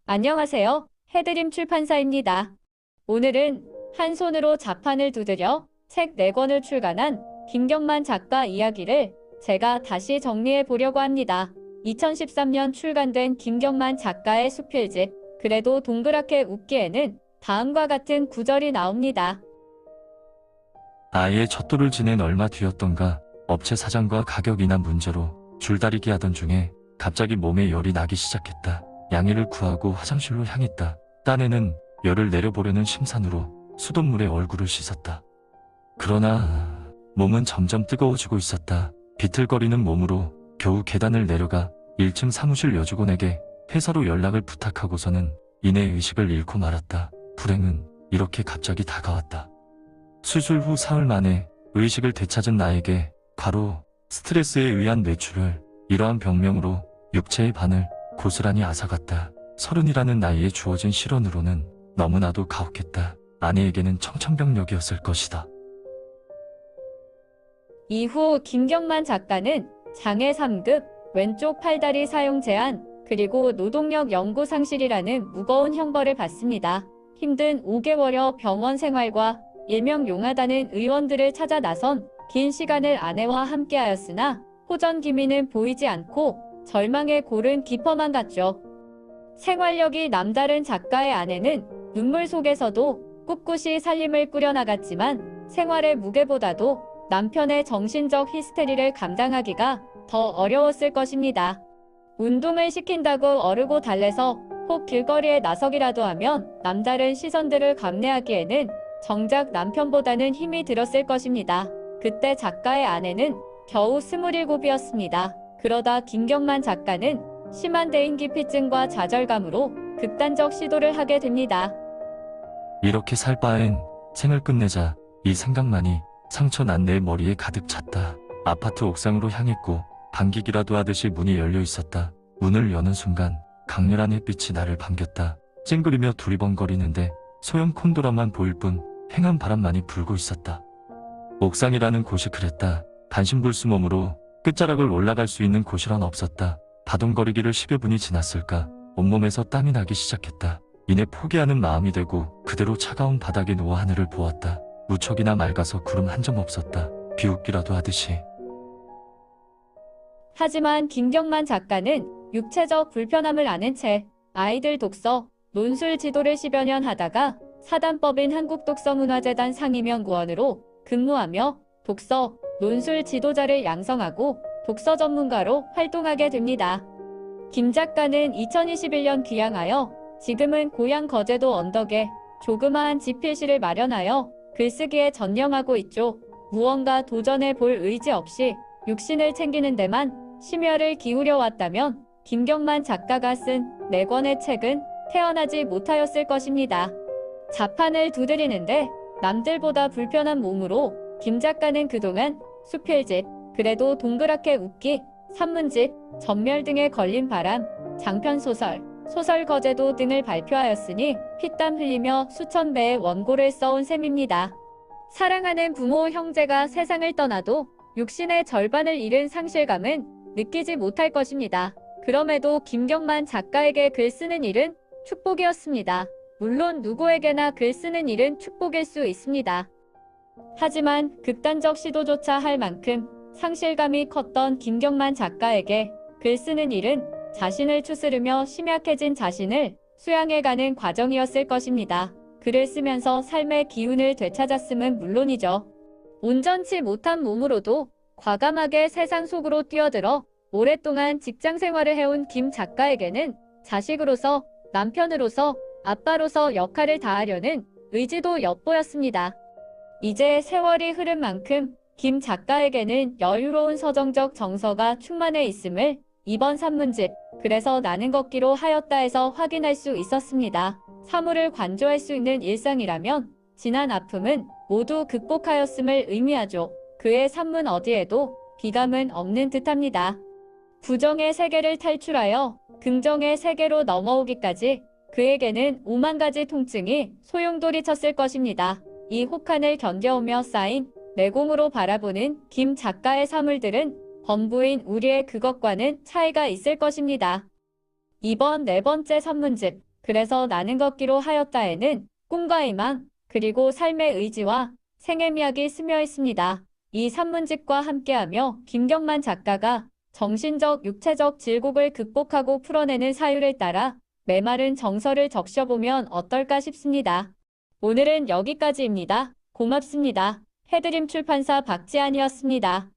안녕하세요. 해드림 출판사입니다. 오늘은 한 손으로 자판을 두드려 책 4권을 출간한 김경만 작가 이야기를 제가 다시 정리해 보려고 합니다. 2013년 출간된 김경만 작가의 수필집 그래도 동그랗게 웃기에는 다음과 같은 구절이 나옵니다. 아이의 첫 돌을 지낸 얼마 뒤였던가 업체 사장과 가격 인하 문제로 줄다리기 하던 중에 갑자기 몸에 열이 나기 시작했다. 양해를 구하고 화장실로 향했다. 딴에는 열을 내려보려는 심산으로 수돗물에 얼굴을 씻었다. 그러나 몸은 점점 뜨거워지고 있었다. 비틀거리는 몸으로 겨우 계단을 내려가 1층 사무실 여직원에게 회사로 연락을 부탁하고서는 이내 의식을 잃고 말았다. 불행은 이렇게 갑자기 다가왔다. 수술 후 사흘 만에 의식을 되찾은 나에게 바로 스트레스에 의한 뇌출혈, 이러한 병명으로 육체의 반을 고스란히 앗아갔다. 30이라는 나이에 주어진 실언으로는 너무나도 가혹했다. 아내에게는 청천벽력이었을 것이다. 이후 김경만 작가는 장애 3급, 왼쪽 팔다리 사용 제한, 그리고 노동력 연구 상실이라는 무거운 형벌을 받습니다. 힘든 5개월여 병원 생활과 일명 용하다는 의원들을 찾아 나선 긴 시간을 아내와 함께하였으나 호전기미는 보이지 않고 절망의 골은 깊어만 갔죠. 생활력이 남다른 작가의 아내는 눈물 속에서도 꿋꿋이 살림을 꾸려나갔지만 생활의 무게보다도 남편의 정신적 히스테리를 감당하기가 더 어려웠을 것입니다. 운동을 시킨다고 어르고 달래서 혹 길거리에 나서기라도 하면 남다른 시선들을 감내하기에는 정작 남편보다는 힘이 들었을 것입니다. 그때 작가의 아내는 겨우 27이었습니다. 그러다 김경만 작가는 심한 대인기피증과 좌절감으로 극단적 시도를 하게 됩니다. 이렇게 살 바엔 생을 끝내자, 이 생각만이 상처난 내 머리에 가득 찼다. 아파트 옥상으로 향했고 반기기라도 하듯이 문이 열려 있었다. 문을 여는 순간 강렬한 햇빛이 나를 반겼다. 찡그리며 두리번거리는데 소형 콘도라만 보일 뿐 횡한 바람만이 불고 있었다. 옥상이라는 곳이 그랬다. 반신불수 몸으로 끝자락을 올라갈 수 있는 곳이란 없었다. 바둥거리기를 10여 분이 지났을까 온몸에서 땀이 나기 시작했다. 이내 포기하는 마음이 되고 그대로 차가운 바닥에 누워 하늘을 보았다. 무척이나 맑아서 구름 한 점 없었다. 비웃기라도 하듯이. 하지만 김경만 작가는 육체적 불편함을 아는 채 아이들 독서, 논술 지도를 10여 년 하다가 사단법인 한국독서문화재단 상임연구원으로 근무하며 독서, 논술 지도자를 양성하고 독서 전문가로 활동하게 됩니다. 김 작가는 2021년 귀향하여 지금은 고향 거제도 언덕에 조그마한 집필실을 마련하여 글쓰기에 전념하고 있죠. 무언가 도전해 볼 의지 없이 육신을 챙기는 데만 심혈을 기울여 왔다면 김경만 작가가 쓴 4권의 책은 태어나지 못하였을 것입니다. 자판을 두드리는데 남들보다 불편한 몸으로 김 작가는 그동안 수필집, 그래도 동그랗게 웃기, 산문집, 전멸 등에 걸린 바람, 장편소설, 소설 거제도 등을 발표하였으니 피땀 흘리며 수천 배의 원고를 써온 셈입니다. 사랑하는 부모 형제가 세상을 떠나도 육신의 절반을 잃은 상실감은 느끼지 못할 것입니다. 그럼에도 김경만 작가에게 글 쓰는 일은 축복이었습니다. 물론 누구에게나 글 쓰는 일은 축복일 수 있습니다. 하지만 극단적 시도조차 할 만큼 상실감이 컸던 김경만 작가에게 글 쓰는 일은 자신을 추스르며 심약해진 자신을 수양해가는 과정이었을 것입니다. 글을 쓰면서 삶의 기운을 되찾았음은 물론이죠. 온전치 못한 몸으로도 과감하게 세상 속으로 뛰어들어 오랫동안 직장 생활을 해온 김 작가에게는 자식으로서, 남편으로서, 아빠로서 역할을 다하려는 의지도 엿보였습니다. 이제 세월이 흐른 만큼 김 작가에게는 여유로운 서정적 정서가 충만해 있음을 이번 산문집 그래서 나는 걷기로 하였다에서 확인할 수 있었습니다. 사물을 관조할 수 있는 일상이라면 지난 아픔은 모두 극복하였음을 의미하죠. 그의 산문 어디에도 비감은 없는 듯합니다. 부정의 세계를 탈출하여 긍정의 세계로 넘어오기까지 그에게는 5만 가지 통증이 소용돌이쳤을 것입니다. 이 혹한을 견뎌오며 쌓인 내공으로 바라보는 김 작가의 사물들은 범부인 우리의 그것과는 차이가 있을 것입니다. 이번 4번째 산문집 그래서 나는 걷기로 하였다에는 꿈과 희망, 그리고 삶의 의지와 생애미학이 스며 있습니다. 이 산문집과 함께하며 김경만 작가가 정신적, 육체적 질곡을 극복하고 풀어내는 사유를 따라 메마른 정서를 적셔보면 어떨까 싶습니다. 오늘은 여기까지입니다. 고맙습니다. 해드림 출판사 박지안이었습니다.